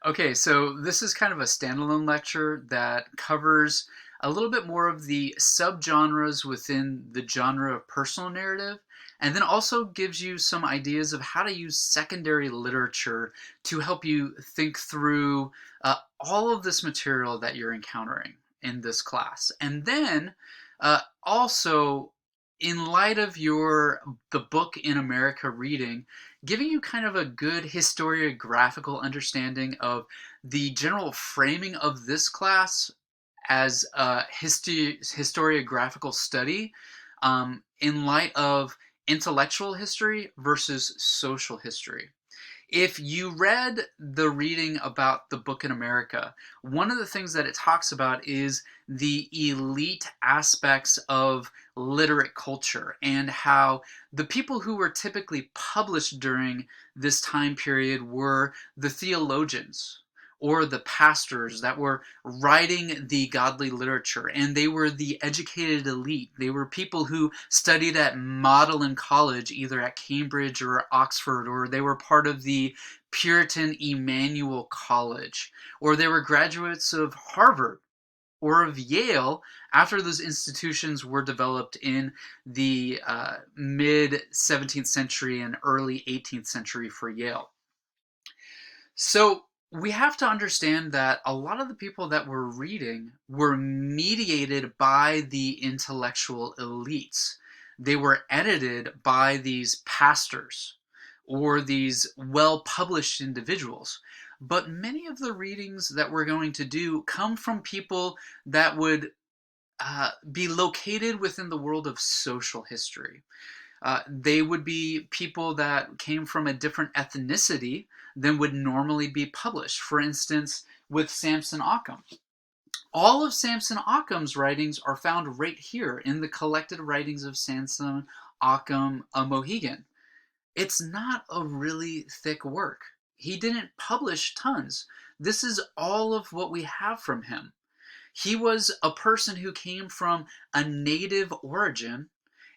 Okay, so this is kind of a standalone lecture that covers a little bit more of the subgenres within the genre of personal narrative, and then also gives you some ideas of how to use secondary literature to help you think through all of this material that you're encountering in this class. And then also, in light of your the book in America reading, giving you kind of a good historiographical understanding of the general framing of this class as a historiographical study in light of intellectual history versus social history. If you read the reading about the book in America, one of the things that it talks about is the elite aspects of literate culture and how the people who were typically published during this time period were the theologians or the pastors that were writing the godly literature, and they were the educated elite. They were people who studied at Magdalen College, either at Cambridge or Oxford, or they were part of the Puritan Emmanuel College, or they were graduates of Harvard or of Yale after those institutions were developed in the mid 17th century and early 18th century for Yale. So we have to understand that a lot of the people that we're reading were mediated by the intellectual elites. They were edited by these pastors or these well published individuals. But many of the readings that we're going to do come from people that would be located within the world of social history. They would be people that came from a different ethnicity than would normally be published. For instance, with Samson Occam. All of Samson Occam's writings are found right here in the collected writings of Samson Occam, a Mohegan. It's not a really thick work. He didn't publish tons. This is all of what we have from him. He was a person who came from a native origin,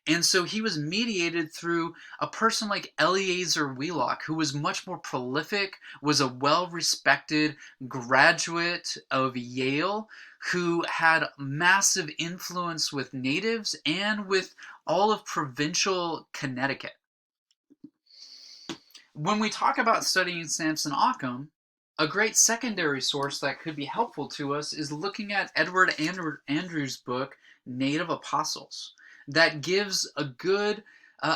and so he was mediated through a person like Eleazar Wheelock, who was much more prolific, was a well respected graduate of Yale, who had massive influence with natives and with all of provincial Connecticut. When we talk about studying Samson Occam, a great secondary source that could be helpful to us is looking at Edward Andrews' book, Native Apostles, that gives a good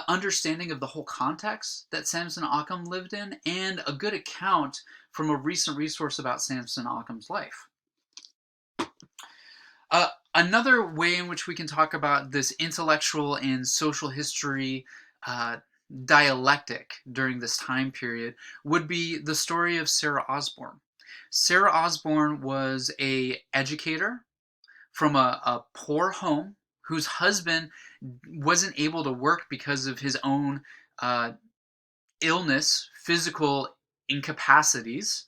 understanding of the whole context that Samson Occam lived in and a good account from a recent resource about Samson Occam's life. Another way in which we can talk about this intellectual and social history uh, dialectic during this time period would be the story of Sarah Osborne. Sarah Osborne was a educator from a poor home whose husband wasn't able to work because of his own uh, illness, physical incapacities,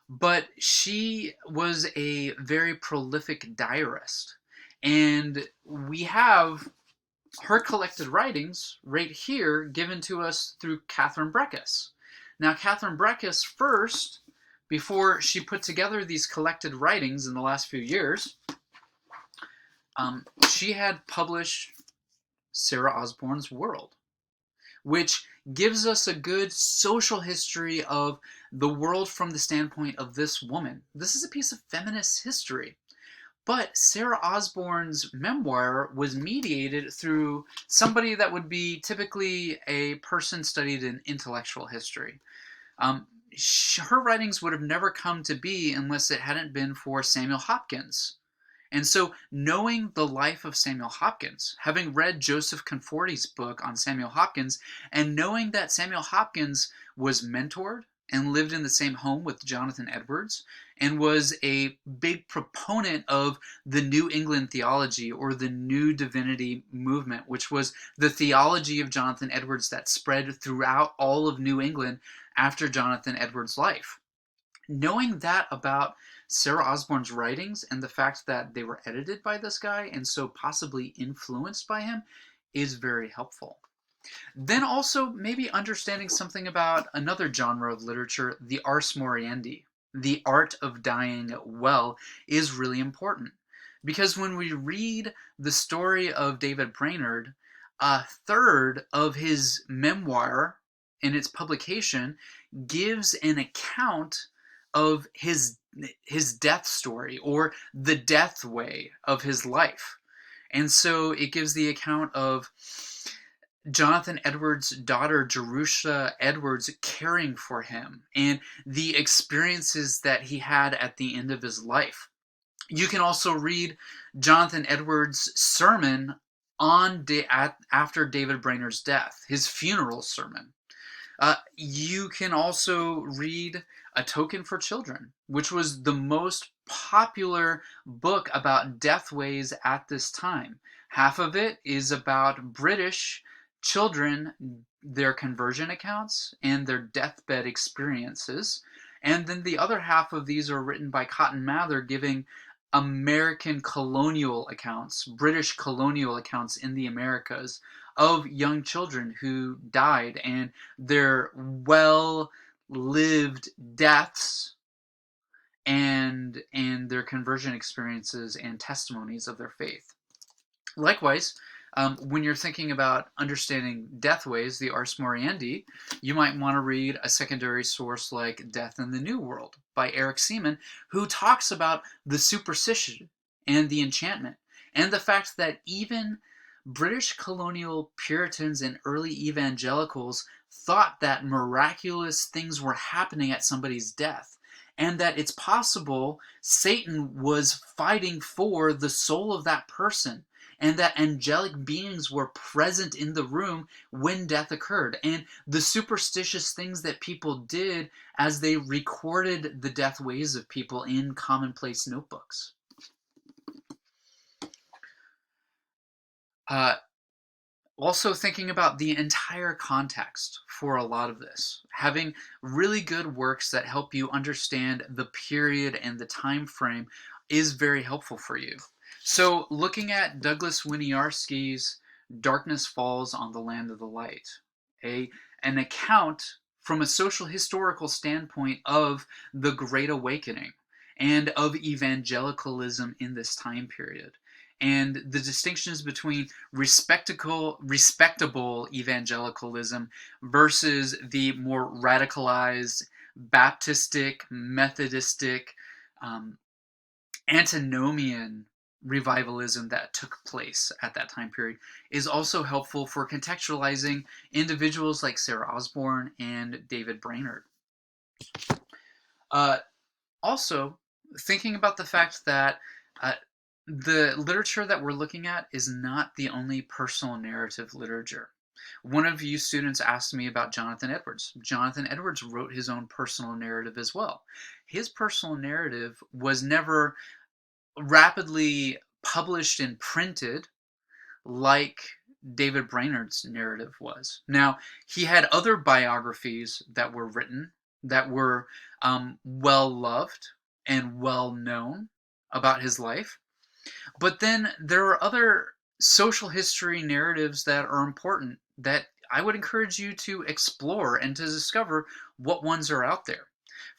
but she was a very prolific diarist. And we have her collected writings right here given to us through Catherine Breckis. Now, Catherine Breckis first, before she put together these collected writings in the last few years, she had published Sarah Osborne's World, which gives us a good social history of the world from the standpoint of this woman. This is a piece of feminist history. But Sarah Osborne's memoir was mediated through somebody that would be typically a person studied in intellectual history. Um, Her writings would have never come to be unless it hadn't been for Samuel Hopkins. And so, knowing the life of Samuel Hopkins, having read Joseph Conforti's book on Samuel Hopkins, and knowing that Samuel Hopkins was mentored and lived in the same home with Jonathan Edwards, and was a big proponent of the New England theology or the New Divinity movement, which was the theology of Jonathan Edwards that spread throughout all of New England after Jonathan Edwards' life. Knowing that about Sarah Osborne's writings and the fact that they were edited by this guy and so possibly influenced by him is very helpful. Then also maybe understanding something about another genre of literature, the Ars Moriendi. The Art of Dying Well is really important. Because when we read the story of David Brainerd, a third of his memoir in its publication gives an account of his death story, or the death way of his life. And so it gives the account of Jonathan Edwards' daughter, Jerusha Edwards, caring for him and the experiences that he had at the end of his life. You can also read Jonathan Edwards' sermon after David Brainerd's death, his funeral sermon. You can also read A Token for Children, which was the most popular book about deathways at this time. Half of it is about British children, their conversion accounts, and their deathbed experiences. And then the other half of these are written by Cotton Mather, giving American colonial accounts, British colonial accounts in the Americas of young children who died and their well-lived deaths and their conversion experiences and testimonies of their faith. Likewise, when you're thinking about understanding deathways, the Ars Moriendi, you might want to read a secondary source like Death in the New World by Eric Seeman, who talks about the superstition and the enchantment, and the fact that even British colonial Puritans and early evangelicals thought that miraculous things were happening at somebody's death, and that it's possible Satan was fighting for the soul of that person, and that angelic beings were present in the room when death occurred, and the superstitious things that people did as they recorded the death ways of people in commonplace notebooks. Also thinking about the entire context for a lot of this, having really good works that help you understand the period and the time frame is very helpful for you. So looking at Douglas Winiarski's Darkness Falls on the Land of the Light, an account from a social historical standpoint of the Great Awakening and of evangelicalism in this time period, and the distinctions between respectable evangelicalism versus the more radicalized Baptistic, Methodistic, antinomian revivalism that took place at that time period is also helpful for contextualizing individuals like Sarah Osborne and David Brainerd. Also, thinking about the fact that the literature that we're looking at is not the only personal narrative literature. One of you students asked me about Jonathan Edwards. Jonathan Edwards wrote his own personal narrative as well. His personal narrative was never rapidly published and printed like David Brainerd's narrative was. Now, he had other biographies that were written that were well loved and well known about his life. But then there are other social history narratives that are important that I would encourage you to explore and to discover what ones are out there.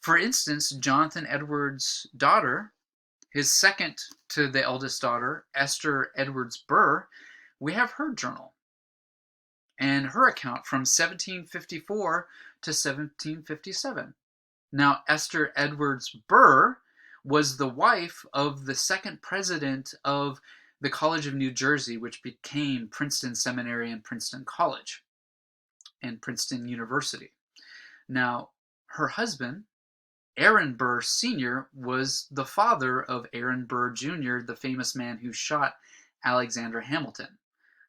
For instance, Jonathan Edwards' daughter, his second to the eldest daughter, Esther Edwards Burr, we have her journal and her account from 1754 to 1757. Now, Esther Edwards Burr was the wife of the second president of the College of New Jersey, which became Princeton Seminary and Princeton College and Princeton University. Now, her husband, Aaron Burr Sr., was the father of Aaron Burr Jr., the famous man who shot Alexander Hamilton.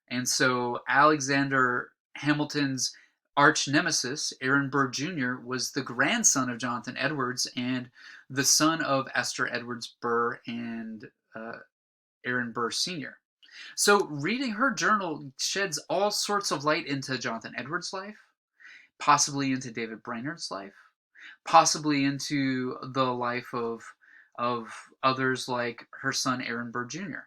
And so Alexander Hamilton's arch nemesis, Aaron Burr Jr., was the grandson of Jonathan Edwards and the son of Esther Edwards Burr and Aaron Burr Sr. So reading her journal sheds all sorts of light into Jonathan Edwards' life, possibly into David Brainerd's life, possibly into the life of others like her son Aaron Burr Jr.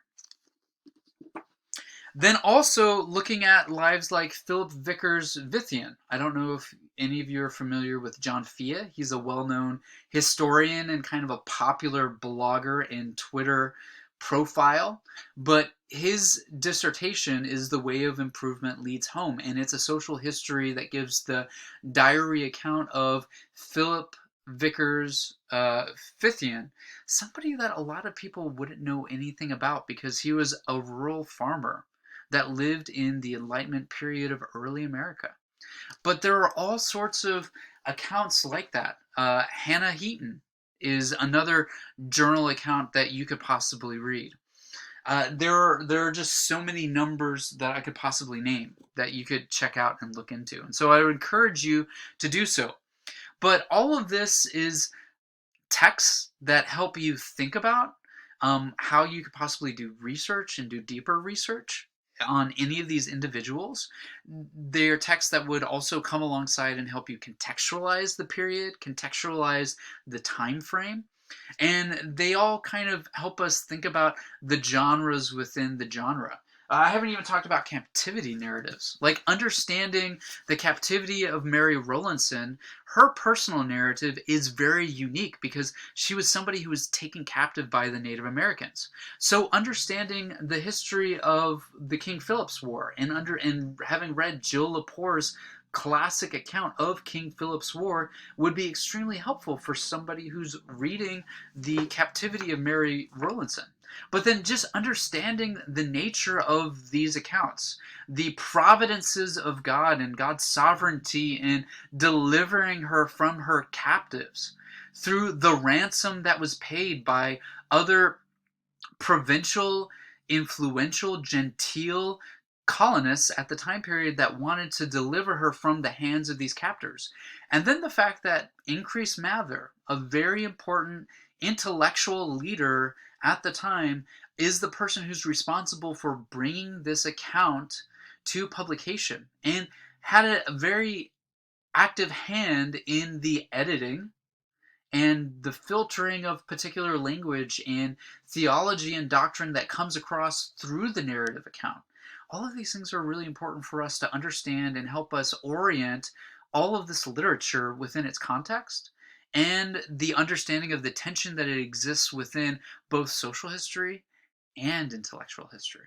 Then also looking at lives like Philip Vickers Vithian. I don't know if any of you are familiar with John Fea. He's a well-known historian and kind of a popular blogger and Twitter profile. But his dissertation is The Way of Improvement Leads Home, and it's a social history that gives the diary account of Philip Vickers Fithian, somebody that a lot of people wouldn't know anything about because he was a rural farmer that lived in the Enlightenment period of early America. But there are all sorts of accounts like that. Hannah Heaton is another journal account that you could possibly read. There are just so many numbers that I could possibly name that you could check out and look into. And so I would encourage you to do so. But all of this is texts that help you think about how you could possibly do research and do deeper research on any of these individuals. They're texts that would also come alongside and help you contextualize the period, contextualize the time frame, and they all kind of help us think about the genres within the genre. I haven't even talked about captivity narratives. Like understanding the captivity of Mary Rowlandson, her personal narrative is very unique because she was somebody who was taken captive by the Native Americans. So understanding the history of the King Philip's War and having read Jill Lepore's classic account of King Philip's War would be extremely helpful for somebody who's reading the captivity of Mary Rowlandson. But then just understanding the nature of these accounts, the providences of God and God's sovereignty in delivering her from her captives through the ransom that was paid by other provincial, influential, genteel colonists at the time period that wanted to deliver her from the hands of these captors. And then the fact that Increase Mather, a very important intellectual leader at the time, is the person who's responsible for bringing this account to publication and had a very active hand in the editing and the filtering of particular language and theology and doctrine that comes across through the narrative account. All of these things are really important for us to understand and help us orient all of this literature within its context and the understanding of the tension that it exists within both social history and intellectual history.